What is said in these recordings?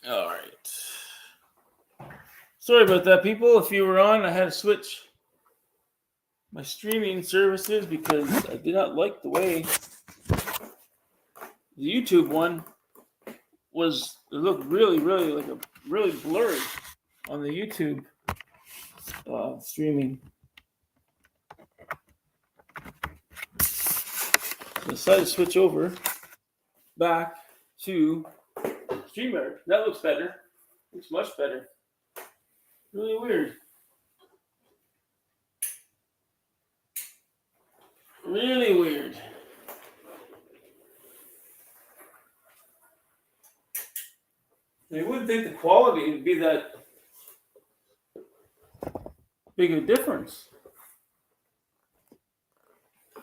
All right. Sorry about that, people. If you were on, I had to switch my streaming services because I did not like the way the YouTube one was. It looked really like a really blurry on the YouTube streaming. So I decided to switch over back to StreamYard. That looks better. Looks much better. Really weird. Really weird. You wouldn't think the quality would be that big a difference.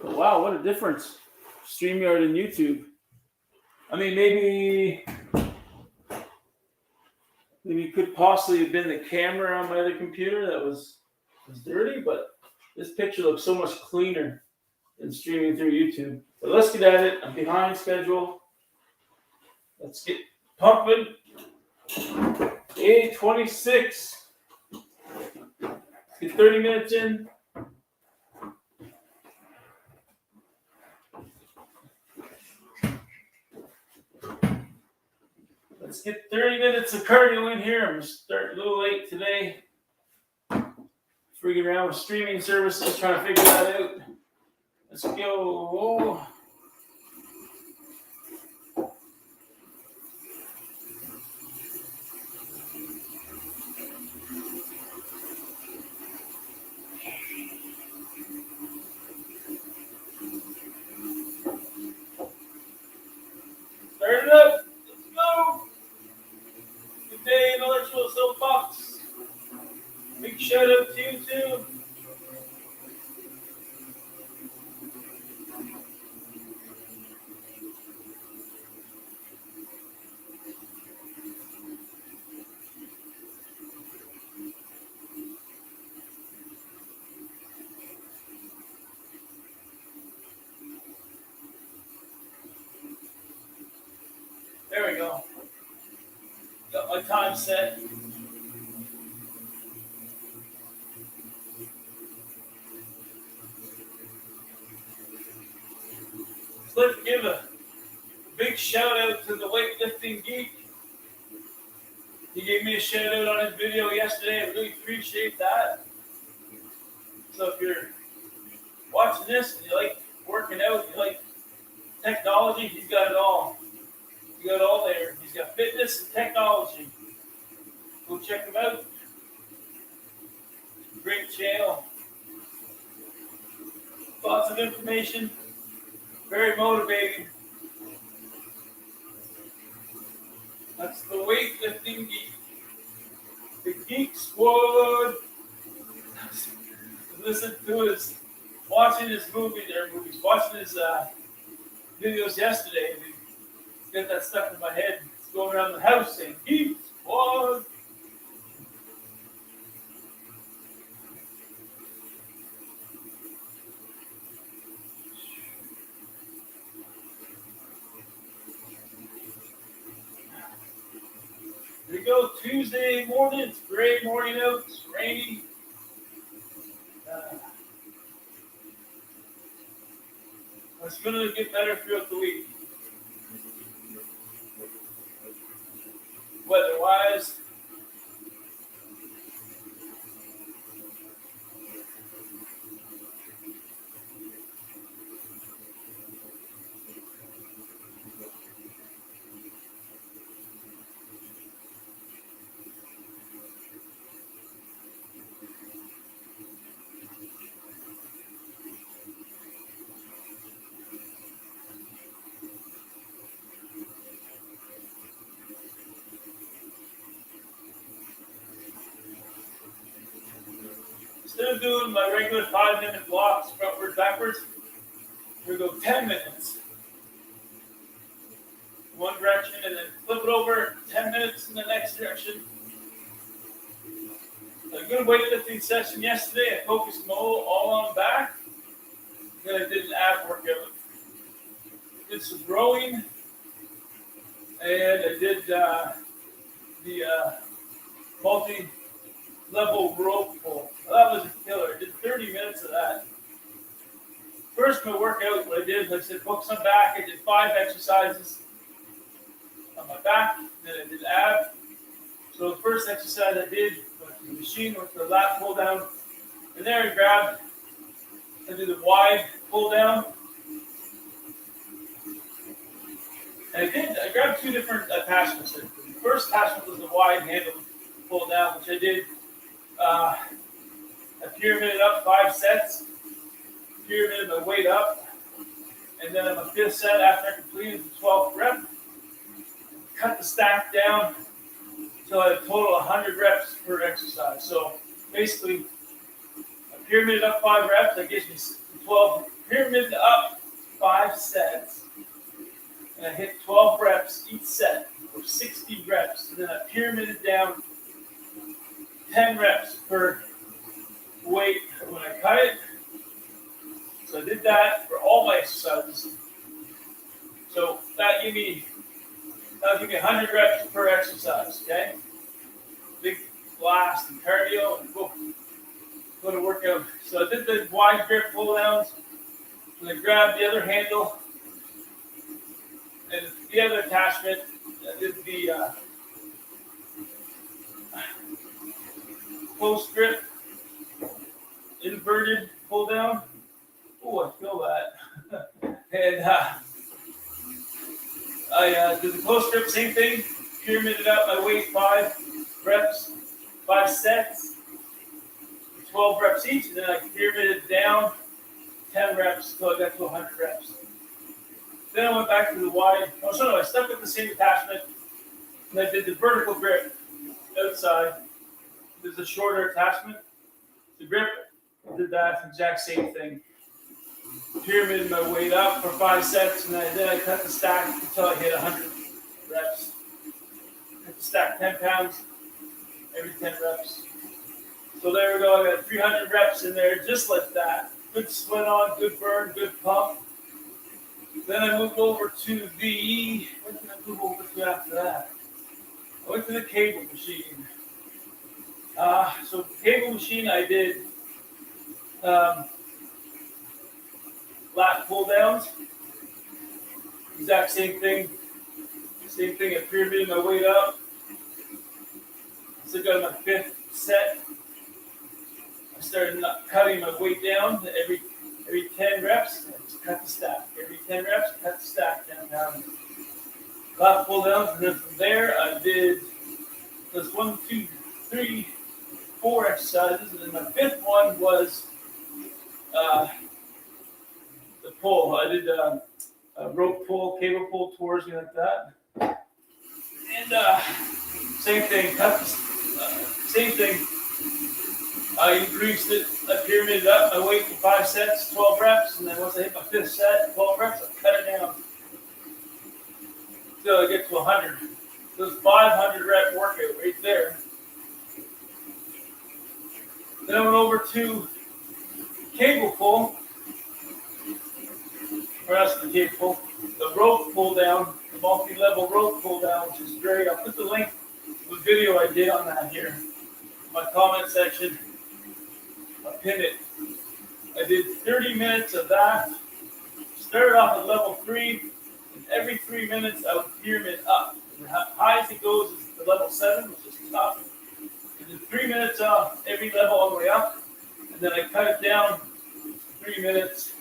But wow, what a difference. StreamYard and YouTube. I mean, maybe it could possibly have been the camera on my other computer that was dirty, but this picture looks so much cleaner than streaming through YouTube. But let's get at it. I'm behind schedule. Let's get pumping. 8:26. Get 30 minutes in. Let's get 30 minutes of cardio in here. I'm going to start a little late today. Freaking around with streaming services, trying to figure that out. Let's go. Start it up. Let's go. Good day, intellectual soapbox. Big shout out to you too. There we go. Got my time set. Let's give a big shout out to the weightlifting geek. He gave me a shout out on his video yesterday. I really appreciate that. So if you're watching this and you like working out, you like technology, he's got it all. He got it all there. He's got fitness and technology. Go check him out. Great channel. Lots of information. Very motivating. That's the weightlifting geek. The Geek Squad. Listen to his, watching his watching his videos yesterday. Get that stuff in my head. It's going around the house saying, Geek Squad. Here we go, Tuesday morning. It's a gray morning out. It's rainy. It's going to get better throughout the week. Weather-wise. Instead of doing my regular 5-minute blocks, frontward, backwards, we're going to go 10 minutes. One direction and then flip it over, 10 minutes in the next direction. A good weightlifting session yesterday. I focused all on back. Then I did an ab workout. Did some rowing. And I did the multi-level rope pull. That was a killer. I did 30 minutes of that. First, my workout, what I did, I said, focus on back. I did 5 exercises on my back. Then I did ab. So the first exercise I did was the machine with the lat pull down. And there I did the wide pull down. And I grabbed 2 different attachments. The first attachment was the wide handle pull down, which I did I pyramided up 5 sets, pyramided my weight up, and then on my 5th set, after I completed the 12th rep, cut the stack down until I had a total of 100 reps per exercise. So basically, I pyramided up 5 reps, that gives me 12, pyramided up 5 sets, and I hit 12 reps each set, or 60 reps, and then I pyramided down 10 reps per weight when I cut it. So I did that for all my exercises. So that'll give me 100 reps per exercise, okay? Big blast and cardio and go to workout. So I did the wide grip pull downs, and I grabbed the other handle and the other attachment. I did the close grip, inverted pull down. Oh, I feel that. And I did the close grip, same thing. Pyramided up my weight, 5 reps, 5 sets, 12 reps each. And then I pyramided down 10 reps until I got to 100 reps. Then I went back to the wide. I stuck with the same attachment. And I did the vertical grip outside. There's a shorter attachment. The grip, I did that exact same thing. Pyramided my weight up for 5 sets, and then I cut the stack until I hit 100 reps. Cut the stack 10 pounds every 10 reps. So there we go. I got 300 reps in there just like that. Good sweat on, good burn, good pump. Then I moved over to what did I move over to after that? I went to the cable machine. So the cable machine, I did lat pull downs. Exact same thing. Same thing. I pyramided my weight up. So I got my 5th set. I started cutting my weight down every 10 reps. I just cut the stack. Every 10 reps, cut the stack down. Lat pull downs, and then from there I did 1, 2, 3, 4 exercises, and then my 5th one was the pull. I did a rope pull, cable pull towards me like that, and same thing. Same thing. I increased it. I pyramided up my weight for 5 sets, 12 reps, and then once I hit my 5th set, 12 reps, I cut it down until I get to 100. So it's 500 rep workout right there. Then I went over to cable pull, or that's the cable pull, the rope pull down, the multi-level rope pull down, which is great. I'll put the link to the video I did on that here in my comment section. I'll pin it. I did 30 minutes of that. Started off at level 3, and every 3 minutes I would pyramid up. And the highest it goes is to level 7, which is tough. 3 minutes off every level all the way up, and then I cut it down 3 minutes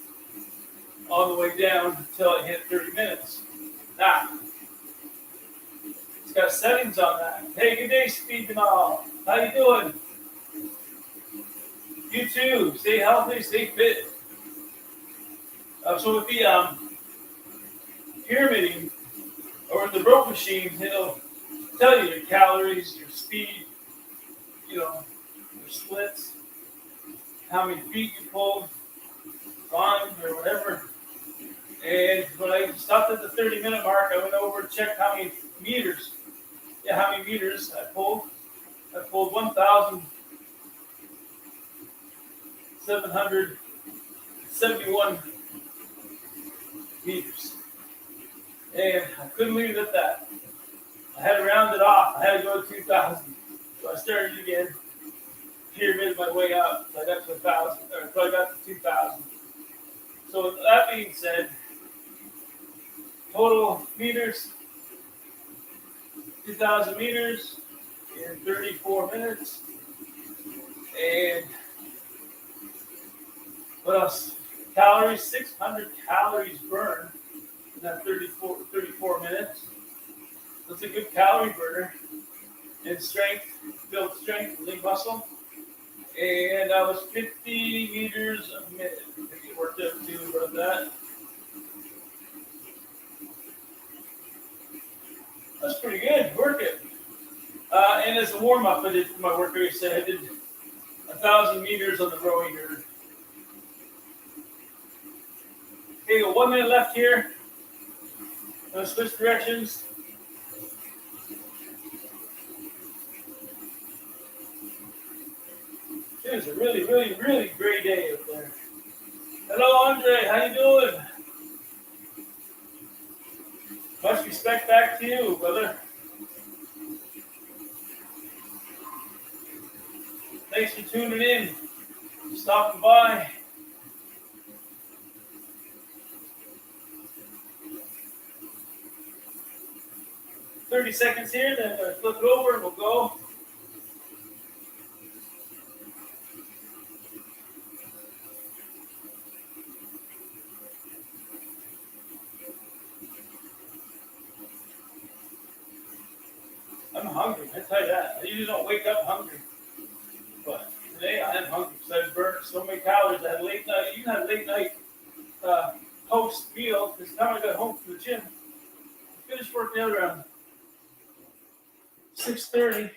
all the way down until I hit 30 minutes. Now, it's got settings on that. Hey, good day, Speed and all. How you doing? You too. Stay healthy, stay fit. So with the pyramiding or with the rope machine, it'll tell you your calories, your speed, your splits, how many feet you pulled, climbed, or whatever. And when I stopped at the 30-minute mark, I went over to check how many meters I pulled. I pulled 1,771 meters. And I couldn't leave it at that. I had to round it off. I had to go to 2,000. So I started again, pyramid my way up. So I got to 1,000, or so I got to 2,000. So that being said, total meters, 2,000 meters in 34 minutes. And what else? Calories, 600 calories burned in that 34 minutes. That's a good calorie burner. And strength, build strength, lean muscle. And I was 50 meters a minute. I think it worked out too about that. That's pretty good. Working. And as a warm up, I did for my workout. I said I did 1,000 meters on the rowing yard. Okay, 1 minute left here. I'm going to switch directions. It was a really, really, really great day out there. Hello, Andre. How you doing? Much respect back to you, brother. Thanks for tuning in, stopping by. "30 seconds here, then I'm going to flip it over and we'll go. I'm hungry, I tell you that. I usually don't wake up hungry. But today I am hungry because I burned so many calories. I had late night, even had late night post meal because the time I got home from the gym, I finished working out around 6:30.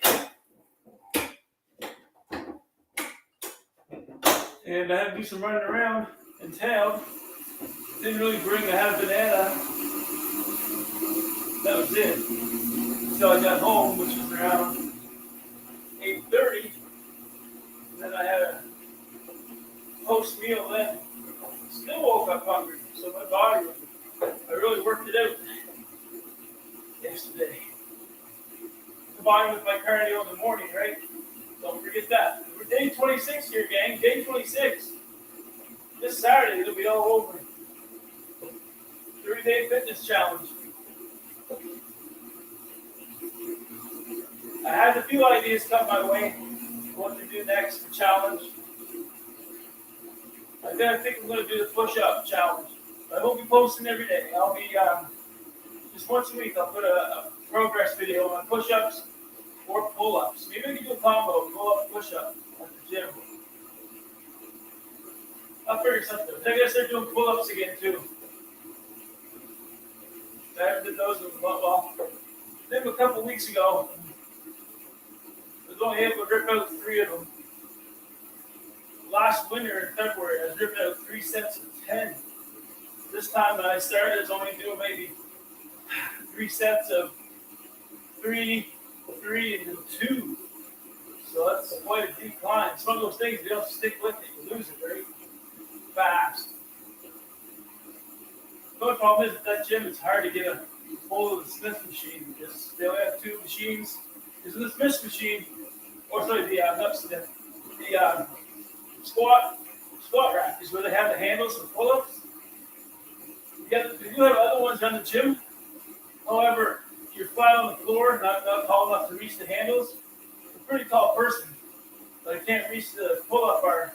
And I had to do some running around in town. Didn't really bring, I had a banana. That was it. So I got home, which was around 8:30. And then I had a post meal then. Still woke up hungry. So my body, I really worked it out yesterday. Combined with my cardio in the morning, right? Don't forget that. We're day 26 here, gang. Day 26. This Saturday, it'll be all over. 30-day fitness challenge. I had a few ideas come my way. What to do next for challenge. I think I'm going to do the push-up challenge. I won't be posting every day. I'll be just once a week. I'll put a progress video on push-ups or pull-ups. Maybe we can do a combo, pull-up, push-up at the gym. I'll figure something. I gotta start doing pull-ups again too. I haven't did those in a while. I think a couple weeks ago, I was only able to rip out 3 of them. Last winter in February, I was ripping out 3 sets of 10. This time when I started, I was only doing maybe 3 sets of 3, and then 2. So that's quite a decline. It's one of those things, you don't stick with it, you lose it very fast. The only problem is at that gym, it's hard to get a hold of the Smith machine because they only have 2 machines. Because in the Smith machine, not Smith, the squat rack is where they have the handles for pull-ups. They do have other ones on the gym. However, you're flat on the floor, not tall enough to reach the handles. I'm a pretty tall person, but I can't reach the pull-up bar.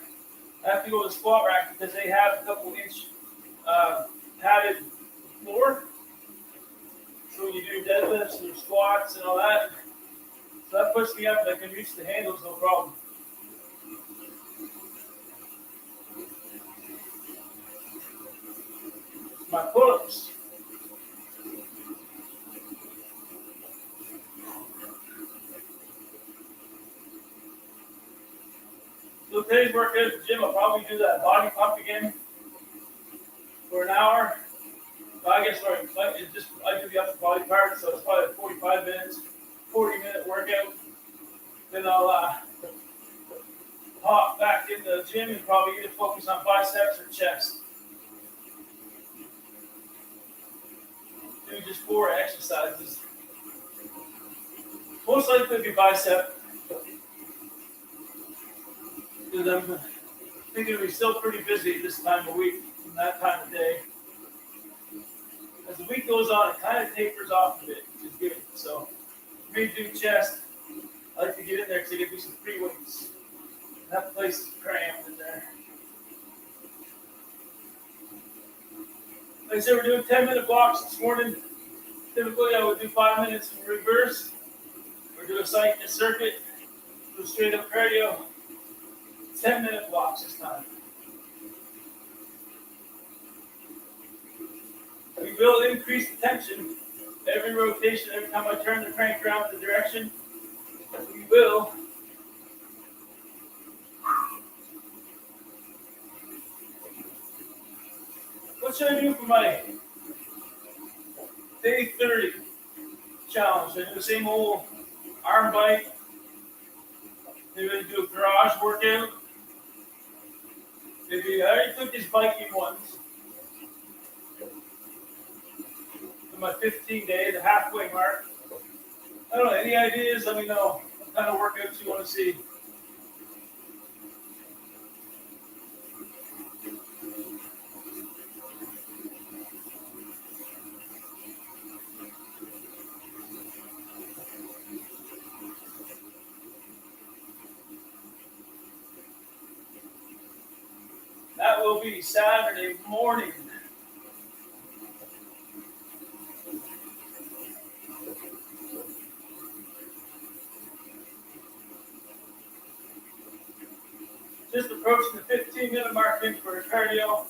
I have to go to the squat rack because they have a couple inch padded floor. So when you do deadlifts and your squats and all that, so that puts me up and I can reach the handles no problem. My pull-ups. So today's workout at the gym, I'll probably do that body pump again for an hour. I guess I do the upper body part, so it's probably 45 minutes, 40-minute workout. Then I'll hop back in the gym and probably either focus on biceps or chest. Do just 4 exercises. Most likely be bicep. Because I'm thinking we're still pretty busy this time of week and that time of day. As the week goes on, it kind of tapers off a bit, which is good. So, for me to do chest, I like to get in there because I get to do some free weights. That place is crammed in there. Like I said, we're doing 10-minute blocks this morning. Typically, I would do 5 minutes in reverse, or do a circuit, do straight up cardio. 10-minute blocks this time. We will increase the tension every rotation, every time I turn the crank around the direction. We will. What should I do for my day 30 challenge? I do the same old arm bike. Maybe I do a garage workout. Maybe I already took these biking ones. For my 15-day, the halfway mark. I don't know, any ideas? Let me know what kind of workouts you want to see. That will be Saturday morning. Just approaching the 15-minute mark in for cardio.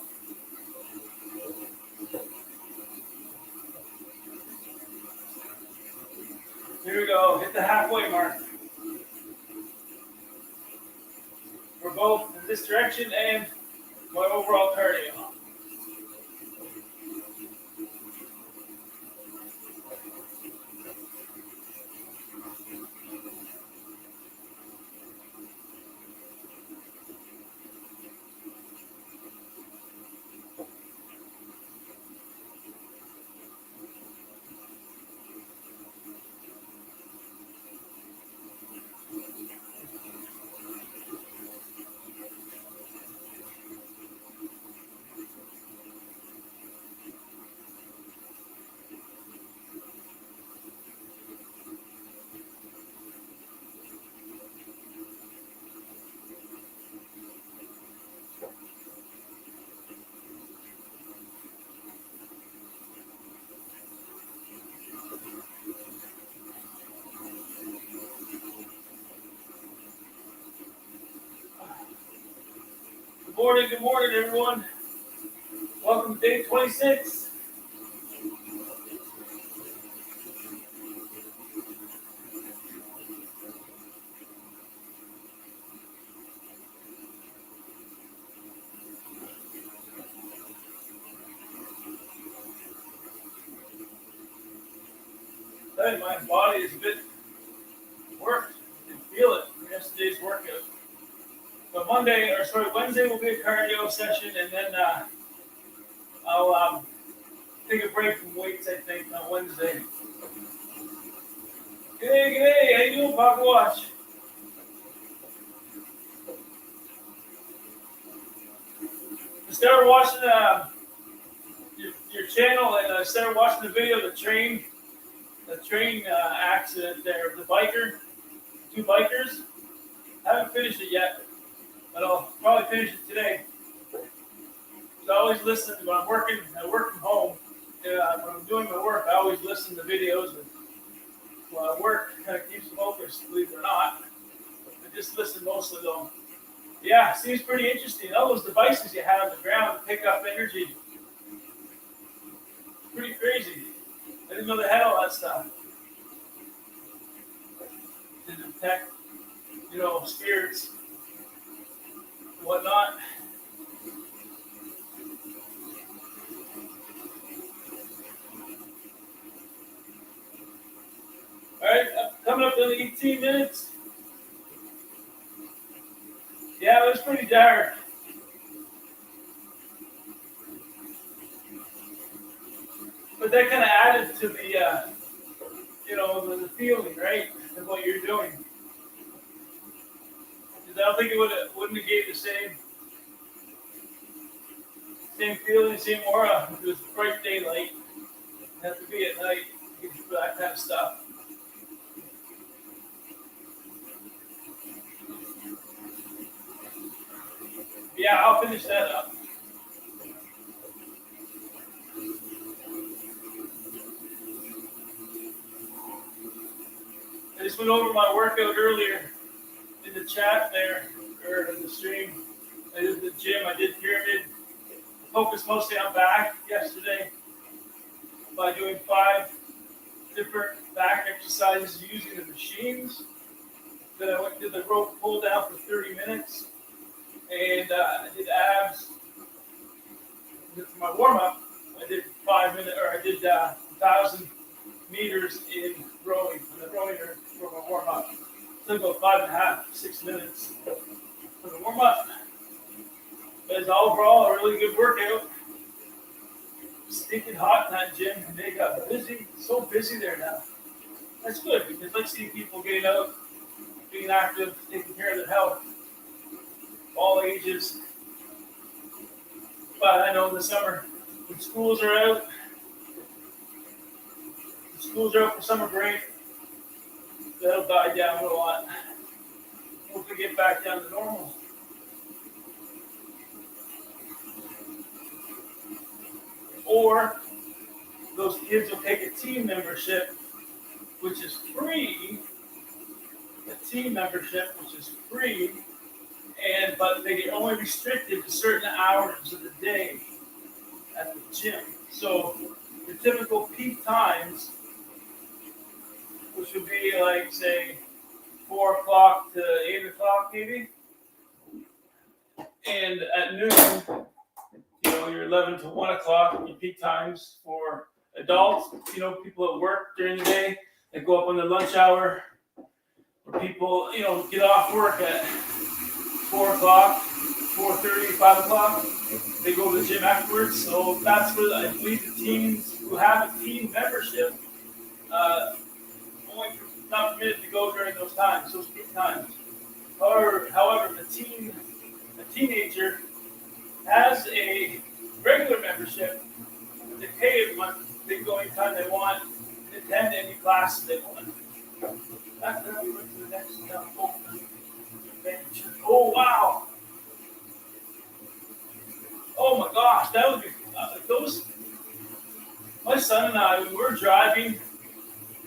Here we go, hit the halfway mark. For both in this direction and my overall cardio. Good morning, everyone. Welcome to day 26. Hey, my body is a bit worked. You can feel it from yesterday's workout. But Wednesday will be a cardio session, and then I'll take a break from weights, I think, on Wednesday. G'day, how you doing, Papa Watch? I started watching your channel, and I started watching the video of the train accident there, the two bikers. I haven't finished it yet, but I'll probably finish it today. So I always listen when I'm working. I work from home. When I'm doing my work, I always listen to videos. And while I work, kind of keeps me focused, believe it or not. I just listen mostly though. Yeah, seems pretty interesting. All those devices you have on the ground to pick up energy. Pretty crazy. I didn't know they had all that stuff. To detect, spirits and whatnot. All right, coming up in 18 minutes. Yeah, it was pretty dark. But that kind of added to the, the feeling, right? The with what you're doing. Because I don't think it wouldn't have gave the same feeling, same aura if it was bright daylight. It has to be at night for that kind of stuff. Yeah, I'll finish that up. I just went over my workout earlier in the chat there, or in the stream. I did the gym, I did pyramid. Focused mostly on back yesterday by doing 5 different back exercises using the machines. Then I went to the rope pull down for 30 minutes. And I did abs. For my warm up, I did 5 minutes, or I did 1,000 meters in rowing. On the rowing for my warm up. Took about 5.5, 6 minutes for the warm up. But it's overall a really good workout. Stinking hot in that gym, and they got busy, so busy there now. That's good because I see people getting out, being active, taking care of their health, all ages. But I know in the summer, when schools are out, for summer break, that'll die down a lot. Hopefully get back down to normal. Or those kids will take a team membership, which is free. A team membership, which is free, but they get only restricted to certain hours of the day at the gym. So the typical peak times, which would be like say 4 o'clock to 8 o'clock maybe, and at noon, your 11 to 1 o'clock, your peak times for adults, people at work during the day, they go up on their lunch hour, or people, get off work at 4 o'clock, 4:30, 5 o'clock, they go to the gym afterwards. So that's where I believe the teams who have a team membership, only not permitted to go during those times, those peak times. However, a teenager has a regular membership. They pay every month. They go anytime they want and attend any classes they want. After that, we went to the next Oh, wow. Oh, my gosh. That would be those. My son and I, when we're driving,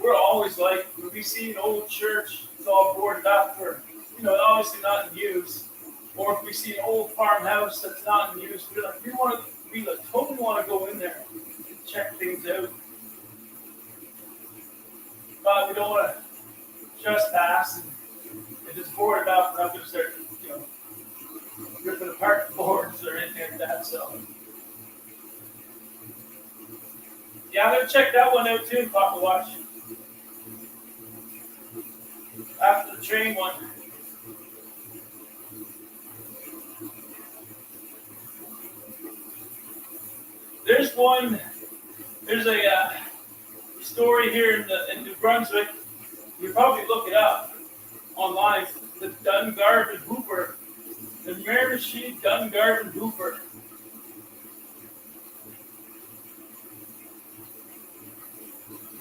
we're always like, when we see an old church, it's all boarded up, or, obviously not in use. Or if we see an old farmhouse that's not in use, we totally want to go in there and check things out. But we don't want to trespass, and if it's boarded up, we're not going to start, ripping apart the boards or anything like that. So, yeah, I'm going to check that one out too, Papa Watch. After the train one. There's a story here in New Brunswick. You probably look it up online. The Dungarvan Hooper, the Miramichi Dungarvan Hooper.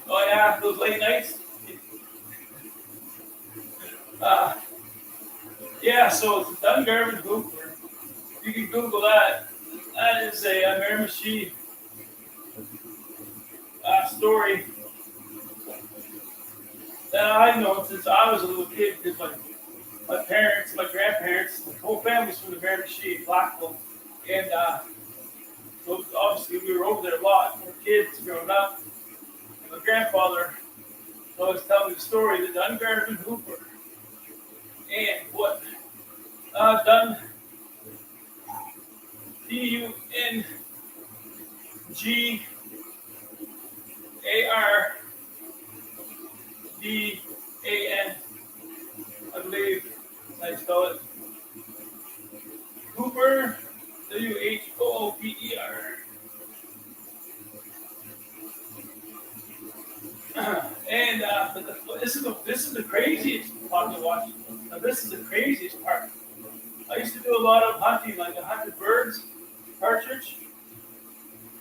Oh yeah, those late nights. Yeah, so it's the Dungarvan Hooper. You can Google that. That is a Miramichi story that I've known since I was a little kid, because my parents, my grandparents, the whole family's from the Miramichi, Blackville, and so obviously we were over there a lot. We were kids growing up, and my grandfather was telling me the story of the Dungarvan Hooper, and what DUNGARVAN, I believe I spell it. Hooper, WHOOPER. And this is the craziest part to watch. Now this is the craziest part. I used to do a lot of hunting, like 100 birds, partridge,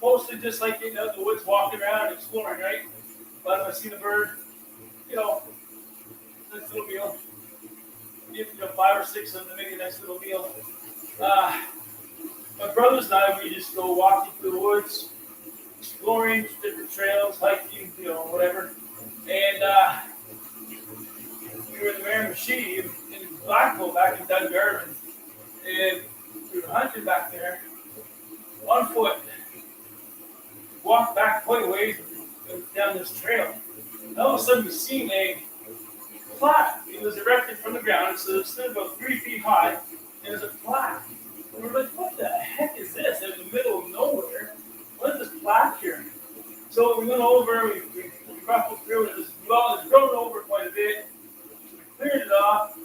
mostly just like in the woods, walking around and exploring, right? But if I seen a bird, nice little meal. Get 5 or 6 of them to make a nice little meal. My brothers and I, we just go walking through the woods, exploring different trails, hiking, whatever. And we were in the Miramichi in Blackpool back in Dungarvan, and we were hunting back there on foot. Walked back quite a ways down this trail. And all of a sudden, we seen a plaque. It was erected from the ground, so it stood about 3 feet high, and there's a plaque. And we're like, what the heck is this? In the middle of nowhere. What is this plaque here? So we went over, we ruffled through it. It was grown over quite a bit. So we cleared it off,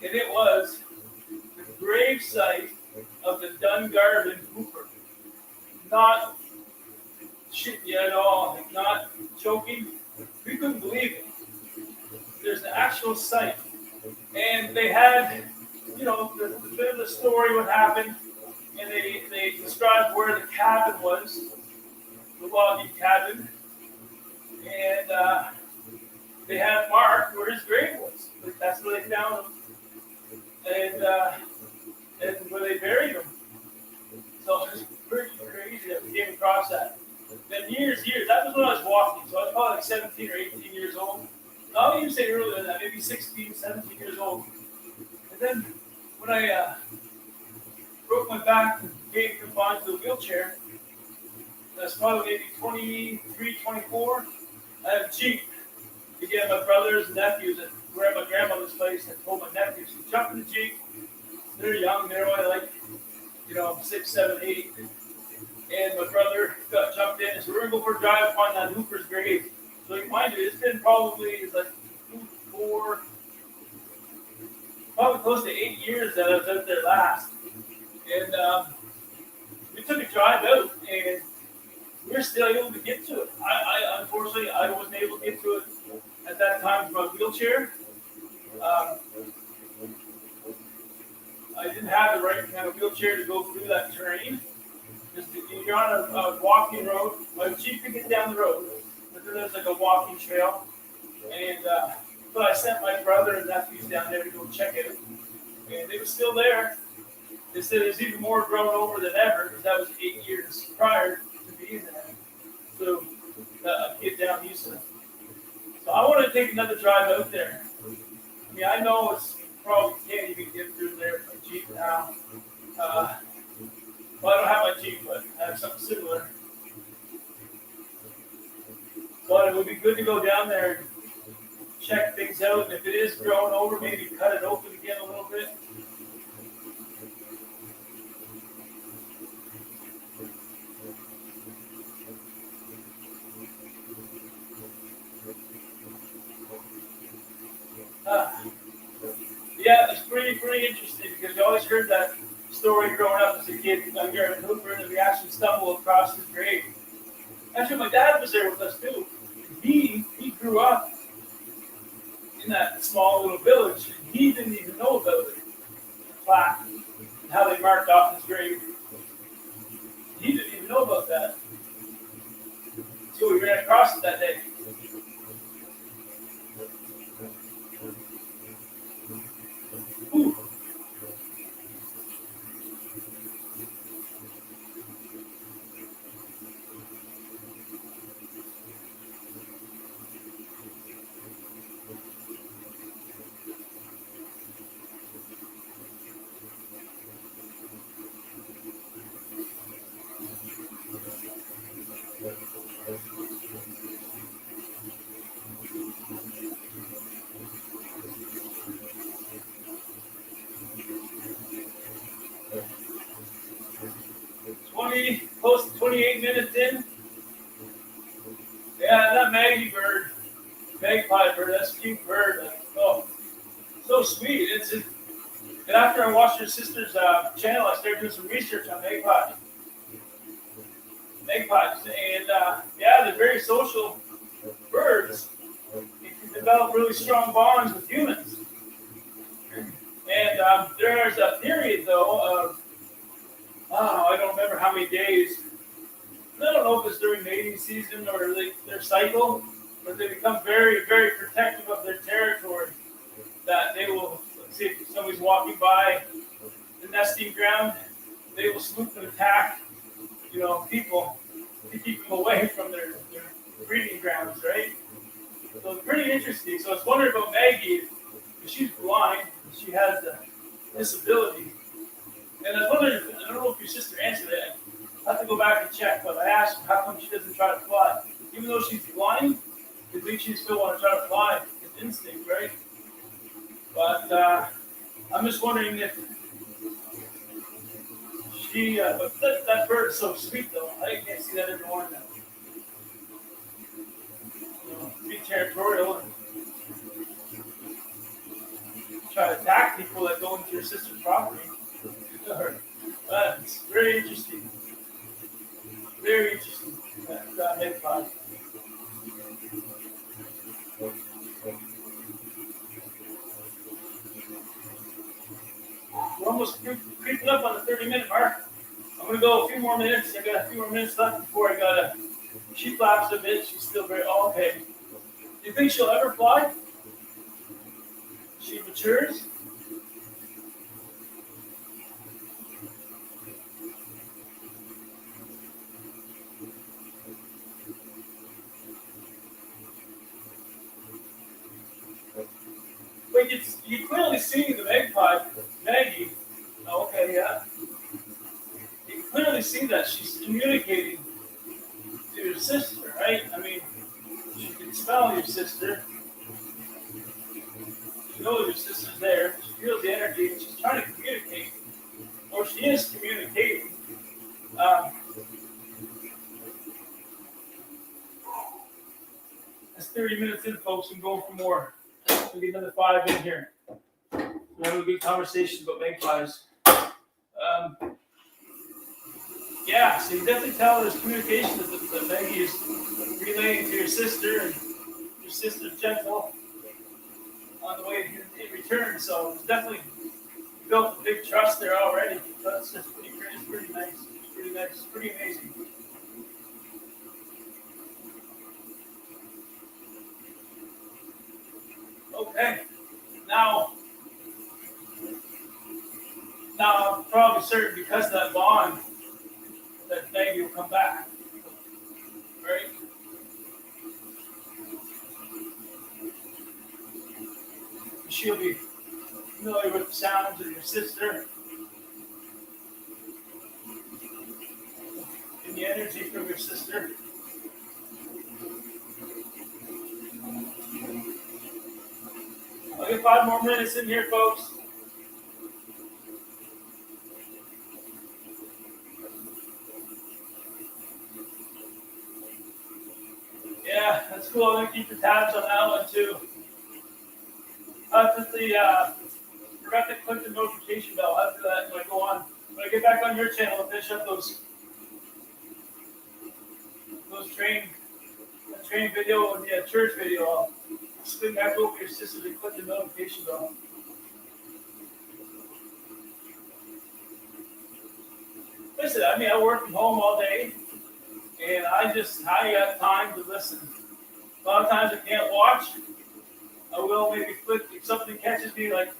and it was the grave site of the Dungarvan Hooper. Not shit at all, like not joking. We couldn't believe it. There's an actual site. And they had, the bit of the story, what happened, and they described where the cabin was, the logging cabin, and they had marked where his grave was. Like, that's where they found him, and where they buried him. So it's pretty crazy that we came across that. Then years, that was when I was walking, so I was probably like 17 or 18 years old. I'll even say earlier than that, maybe 16, 17 years old. And then when I broke my back and became confined to the wheelchair, that's probably maybe 23, 24, I had a Jeep to get my brothers and nephews, and we're at my grandmother's place. I told my nephews to jump in the Jeep. They're young, they're only like, 6, 7, 8. And my brother jumped in, and so we're going to go for a drive upon that Hooper's grave. So mind you, it's been probably like 4, probably close to 8 years that I was out there last. And we took a drive out, and we were still able to get to it. Unfortunately, I wasn't able to get to it at that time with my wheelchair. I didn't have the right kind of wheelchair to go through that terrain. You're on a walking road. My Jeep could get down the road, but then there's like a walking trail. And but I sent my brother and nephews down there to go check it, and it was still there. They said it was even more grown over than ever, because that was 8 years prior to being there. So get down Houston. So I want to take another drive out there. I mean, I know it's probably can't even get through there with my Jeep now. Well, I don't have my Jeep, but I have something similar. But it would be good to go down there and check things out. And if it is growing over, maybe cut it open again a little bit. Yeah, it's pretty interesting, because you always heard that story growing up as a kid on Garrett Hooper, and we actually stumbled across his grave. Actually, my dad was there with us too. He grew up in that small little village, and he didn't even know about it, the plaque, and how they marked off his grave. He didn't even know about that. So we ran across it that day. Ooh. Close to 28 minutes in. Yeah, that magpie bird, that's a cute bird. Like, oh, so sweet. And after I watched your sister's channel, I started doing some research on magpies. And yeah, they're very social birds. develop really strong bonds with humans. And there's a period, though, of, I don't remember how many days. I don't know if it's during mating season or their cycle, but they become very, very protective of their territory. That they will, let's see if somebody's walking by the nesting ground, they will swoop and attack, people to keep them away from their breeding grounds, right? So it's pretty interesting. So I was wondering about Maggie, because she's blind, she has a disability. And I was wondering, I don't know if your sister answered it. I have to go back and check, but I asked her how come she doesn't try to fly. Even though she's blind, I think she still want to try to fly. It's instinct, right? But I'm just wondering if she, but that bird is so sweet, though. I can't see that every morning now. Be territorial and try to attack people that go into your sister's property. It's very interesting. Very interesting. That magpie. We're almost creeping up on the 30-minute mark. I'm going to go a few more minutes. I got a few more minutes left before I got to. She flaps a bit. She's still very okay. Do you think she'll ever fly? She matures? Wait, you clearly see the magpie, Maggie. Oh, okay, yeah. You can clearly see that she's communicating to your sister, right? I mean, she can smell your sister. She knows your sister's there. She feels the energy, and she's trying to communicate. Or she is communicating. That's 30 minutes in, folks. I'm going for more. We'll get another 5 in here. We'll have a good conversation about magpies. Yeah, so you definitely tell there's communication that Maggie is relaying to your sister, and your sister's gentle on the way in return. So it's definitely built a big trust there already. That's just pretty nice. It's pretty nice. It's pretty amazing. Okay. Now I'm probably certain because of that bond that Maggie will come back. Right? She'll be familiar with the sounds of your sister and the energy from your sister. I'll get 5 more minutes in here, folks. Yeah, that's cool. I'm going to keep the tabs on that one, too. Forgot to click the notification bell after that when I go on. When I get back on your channel and finish up those train video and the church video, I'll spin back over your sister and click the notification bell. Listen, I work from home all day, and I got time to listen. A lot of times I can't watch. I will maybe flip if something catches me like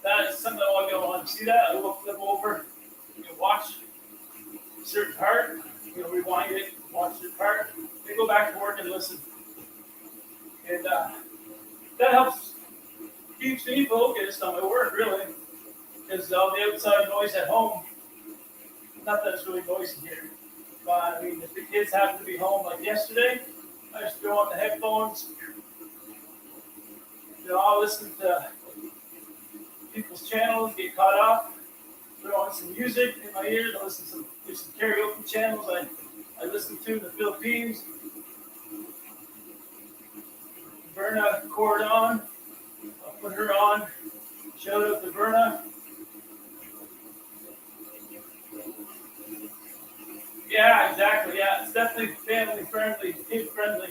that is something I want to see that. I will flip over and watch a certain part, rewind it, watch a certain part, then go back to work and listen. And that helps, keeps me focused on my work, really, because all the outside noise at home, not that it's really noisy here, but if the kids happen to be home like yesterday, I just throw on the headphones. I'll listen to people's channels, get caught up, throw on some music in my ears. I listen to some karaoke channels I listen to in the Philippines. Verna Cordon, I'll put her on. Shout out to Verna. Yeah, exactly. Yeah, it's definitely family friendly, kid friendly.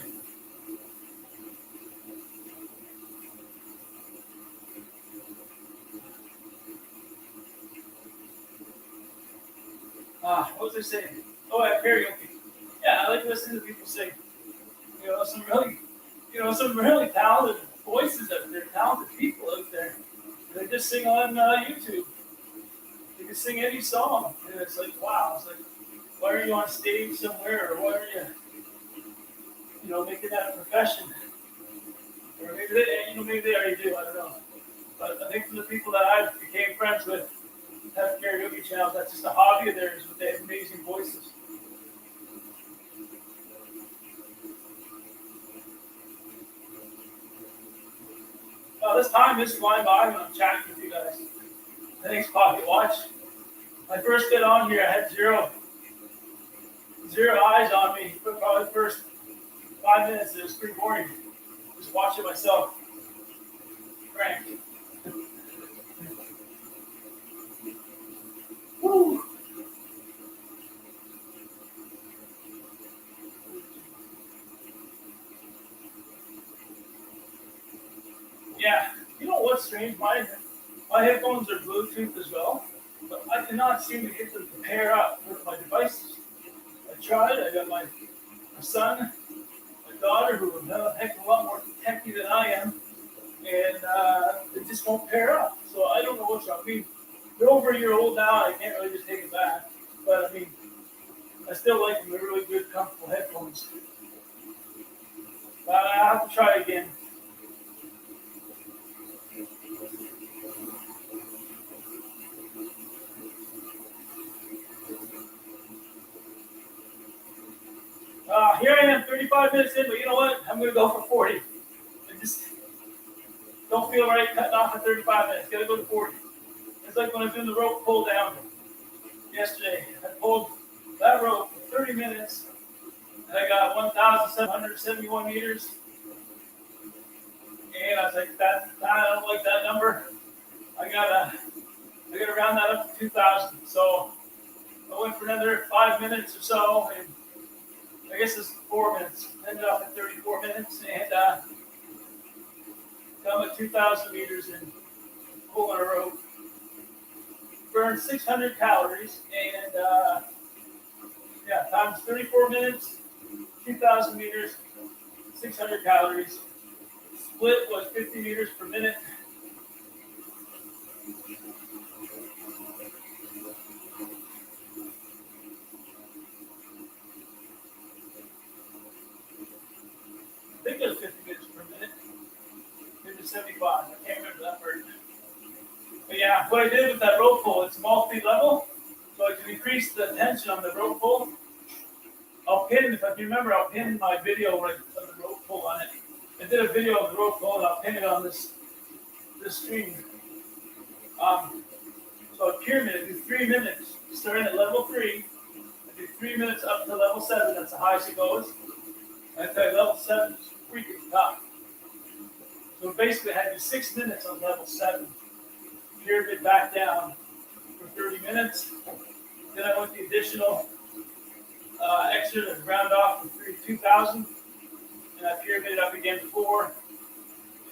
What was I saying? Oh, yeah, karaoke. Yeah, I like listening to people sing. Some really talented voices out there, talented people out there. They just sing on YouTube. They can sing any song, and it's like, wow. It's like, why are you on stage somewhere, or why are you, making that a profession? Or maybe they already do. I don't know. But I think for the people that I became friends with, have karaoke channels. That's just a hobby of theirs, but they have amazing voices. This time is flying by when I'm chatting with you guys. Thanks, Pocket Watch. When I first get on here, I had zero eyes on me. For probably the first 5 minutes, it was pretty boring. Just watching myself crank. Woo! Yeah, you know what's strange? My headphones are Bluetooth as well, but I cannot seem to get them to pair up with my devices. I tried. I got my son, my daughter, who are a heck of a lot more techy than I am, and they just won't pair up. So I don't know what's wrong. I mean, they're over a year old now. I can't really just take it back, but I mean, I still like them. They're really good, comfortable headphones. But I have to try again. Here I am, 35 minutes in, but you know what? I'm going to go for 40. I just don't feel right cutting off at 35 minutes. Got to go to 40. It's like when I was doing the rope pull down yesterday. I pulled that rope for 30 minutes, and I got 1,771 meters. And I was like, I don't like that number. I gotta round that up to 2,000. So I went for another 5 minutes or so, and I guess it's 4 minutes. Ended up at 34 minutes, and come at 2,000 meters and pulling a rope. Burned 600 calories, and times 34 minutes, 2,000 meters, 600 calories. Split was 50 meters per minute. I think it was 50 meters per minute. Maybe 75. I can't remember that part. But yeah, what I did with that rope pull, it's multi-level, so I can increase the tension on the rope pull. I'll pin, if you remember, I'll pin my video of the rope pull on it. I did a video of the rope pull, and I'll pin it on this screen. So a pyramid, I do 3 minutes, starting at level 3. I do 3 minutes up to level 7. That's the highest it goes. And I tell you, level 7 is freaking tough. So basically, I had to do 6 minutes on level 7. Pyramid back down for 30 minutes. Then I went the additional extra to round off to 2,000. And I pyramided up again 4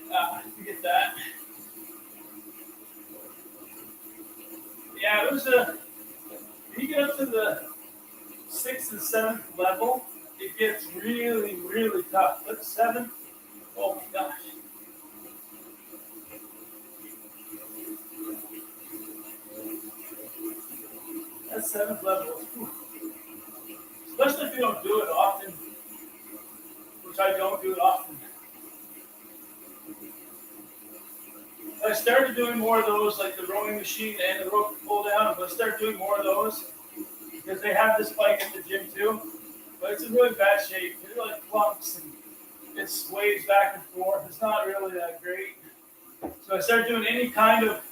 to get that. Yeah, it was when you get up to the 6th and 7th level, it gets really, really tough. But 7th, oh my gosh. That 7th level, especially if you don't do it often, which I don't do it often. I started doing more of those, like the rowing machine and the rope pull down. I'm going to start doing more of those because they have this bike at the gym too, but it's in really bad shape. It really clumps and it sways back and forth. It's not really that great. So I started doing any kind of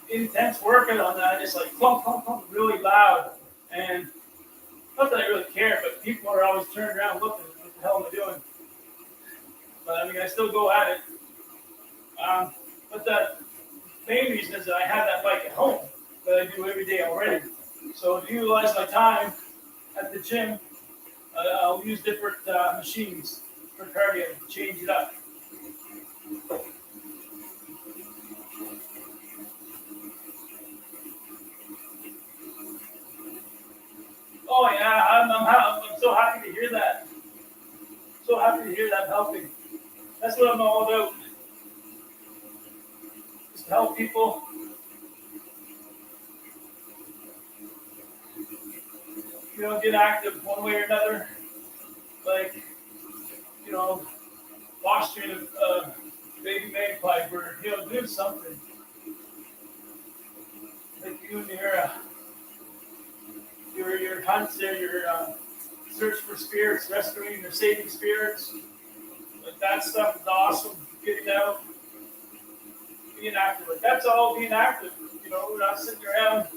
intense workout on that, just like clump, clump, clump, really loud. And not that I really care, but people are always turning around looking, what the hell am I doing? But I mean, I still go at it. But the main reason is that I have that bike at home that I do every day already. So to utilize my time at the gym, I'll use different machines for cardio to change it up. That's what I'm all about. Just to help people. Get active one way or another. Like, fostering a baby magpie bird. Do something. Like you and your hunts there, your search for spirits, rescuing or saving spirits. Like that stuff is awesome. Getting out, being active. Like that's all being active. We're not sitting around.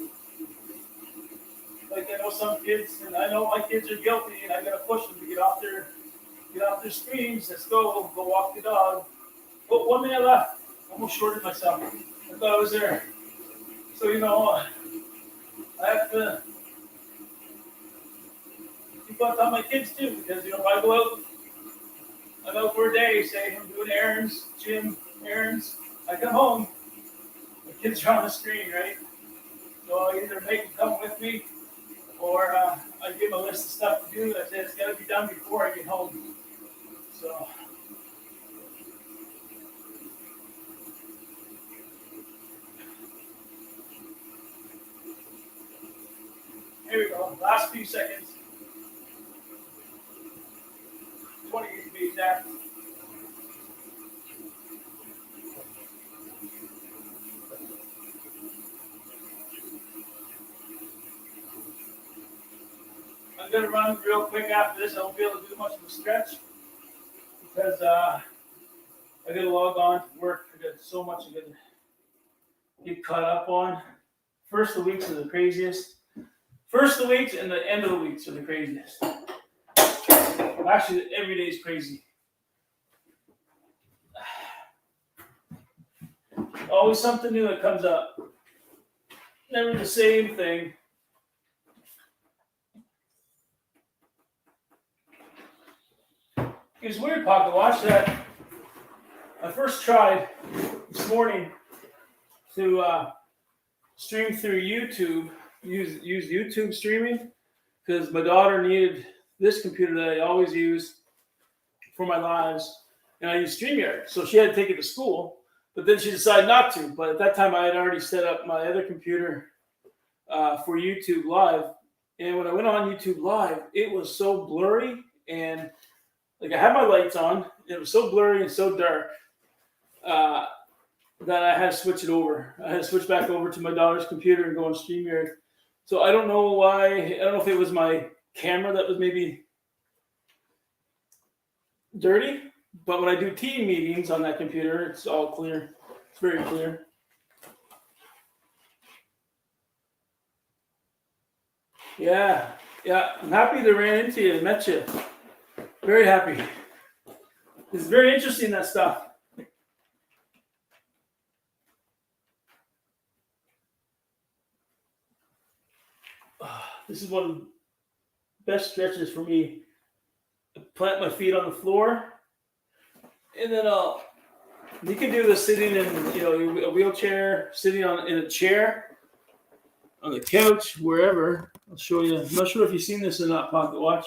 Like I know some kids, and I know my kids are guilty, and I gotta push them to get off their screens. Let's go walk the dog. Oh, 1 minute left. Almost shorted myself. I thought I was there. So I have to keep on my kids too, because if I go out, I'm out for a day, say I'm doing errands, gym errands. I come home, the kids are on the screen, right? So I either make them come with me, or I give them a list of stuff to do. I say it's got to be done before I get home. So. Here we go. Last few seconds. 20 to be exact. I'm going to run real quick after this. I won't be able to do much of a stretch because I got to log on to work. I got so much I got to get caught up on. First of the weeks are the craziest. First of the weeks and the end of the weeks are the craziest. Actually, every day is crazy. Always something new that comes up. Never the same thing. It was weird, Pocket Watch, that I first tried this morning to stream through YouTube, use YouTube streaming, because my daughter needed this computer that I always use for my lives, and I use StreamYard. So she had to take it to school, but then she decided not to. But at that time, I had already set up my other computer for YouTube Live. And when I went on YouTube Live, it was so blurry, and like I had my lights on, it was so blurry and so dark that I had to switch it over. I had to switch back over to my daughter's computer and go on StreamYard. So I don't know why. I don't know if it was my camera that was maybe dirty, but when I do team meetings on that computer, it's all clear. It's very clear. Yeah. I'm happy they ran into you and met you. Very happy. It's very interesting, that stuff. This is one of the best stretches for me. I plant my feet on the floor, and then you can do this sitting in a wheelchair, sitting in a chair, on the couch, wherever. I'll show you. I'm not sure if you've seen this in that Pocket Watch.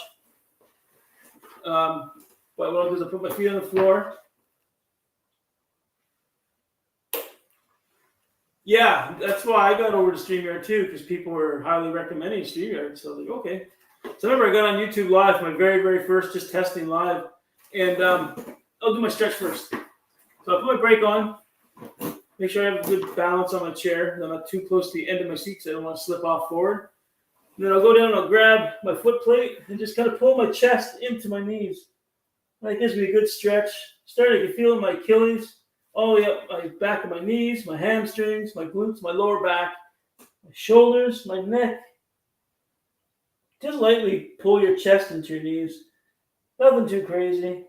But what I'll do is I'll put my feet on the floor. Yeah, that's why I got over to StreamYard too, because people were highly recommending StreamYard. So I was like, okay. So I remember I got on YouTube Live, my very, very first, just testing live. And I'll do my stretch first. So I put my brake on, make sure I have a good balance on my chair, and I'm not too close to the end of my seat because I don't want to slip off forward. And then I'll go down and I'll grab my foot plate and just kind of pull my chest into my knees. That gives me a good stretch. Starting to feel in my Achilles, all the way up my back of my knees, my hamstrings, my glutes, my lower back, my shoulders, my neck. Just lightly pull your chest into your knees. Nothing too crazy.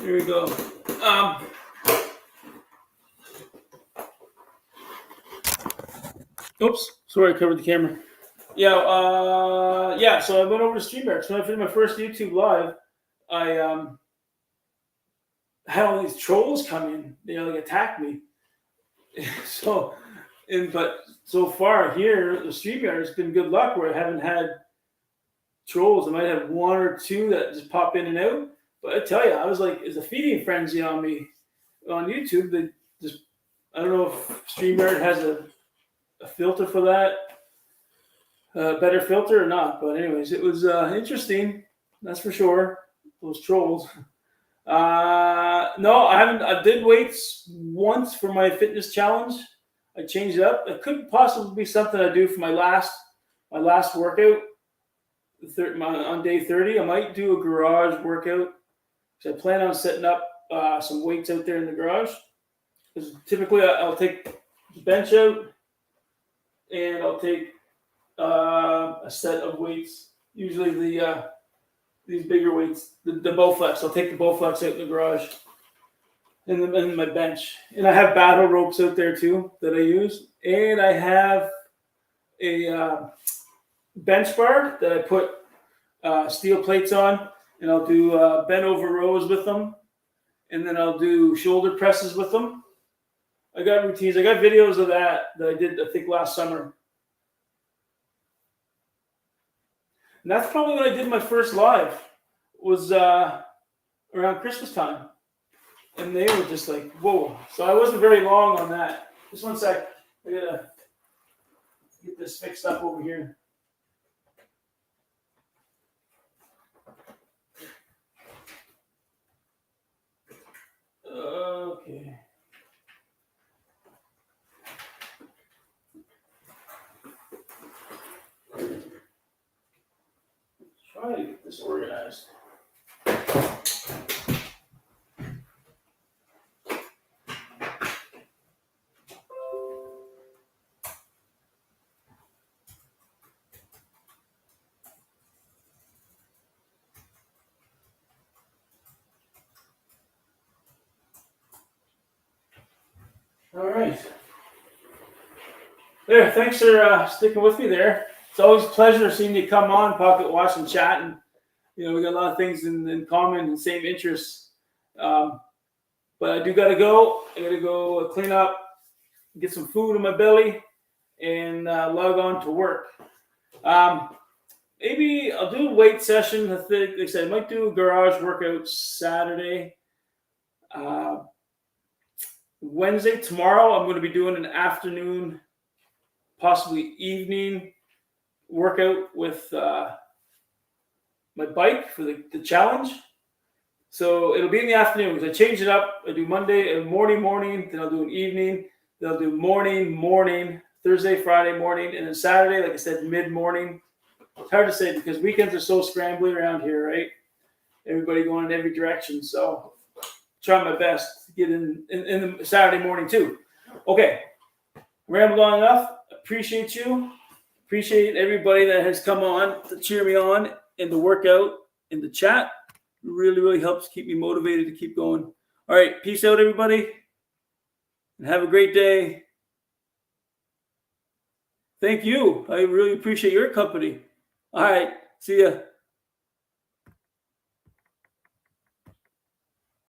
Here we go. Oops, sorry, I covered the camera. So I went over to StreamYard. So when I did my first YouTube Live, I had all these trolls come in, like attack me. But so far here, the StreamYard has been good luck where I haven't had trolls. I might have one or two that just pop in and out. But I tell you, I was like, it's a feeding frenzy on me on YouTube. They just, I don't know if StreamYard has a filter for that, a better filter or not. But anyways, it was interesting. That's for sure. Those trolls. No, I haven't. I did weights once for my fitness challenge. I changed it up. It could possibly be something I do for my last workout. On day 30, I might do a garage workout. So I plan on setting up some weights out there in the garage. Because typically I'll take the bench out and I'll take a set of weights. Usually these bigger weights, the Bowflex. I'll take the Bowflex out in the garage and my bench. And I have battle ropes out there too that I use. And I have a bench bar that I put steel plates on, and I'll do bent over rows with them, and then I'll do shoulder presses with them. I got routines. I got videos of that I did, I think, last summer. And that's probably when I did my first live, was around Christmas time. And they were just like, whoa. So I wasn't very long on that. Just one sec. I gotta get this fixed up over here. Okay. Try to get this organized. All right. There, thanks for sticking with me there. It's always a pleasure seeing you come on, Pocket Watch, and chat. And, you know, we got a lot of things in common and same interests. But I do got to go. I got to go clean up, get some food in my belly, and log on to work. Maybe I'll do a weight session. I think, like I said, I might do a garage workout Saturday. Wednesday, tomorrow, I'm going to be doing an afternoon, possibly evening workout with my bike for the challenge. So it'll be in the afternoon because I change it up. I do Monday, morning, then I'll do an evening, then I'll do morning, Thursday, Friday morning, and then Saturday, like I said, mid-morning. It's hard to say because weekends are so scrambly around here, right? Everybody going in every direction. So try my best to get in the Saturday morning too. Okay, rambled on enough. Appreciate you. Appreciate everybody that has come on to cheer me on in the workout, in the chat. It really, really helps keep me motivated to keep going. All right, peace out, everybody, and have a great day. Thank you. I really appreciate your company. All right, see ya.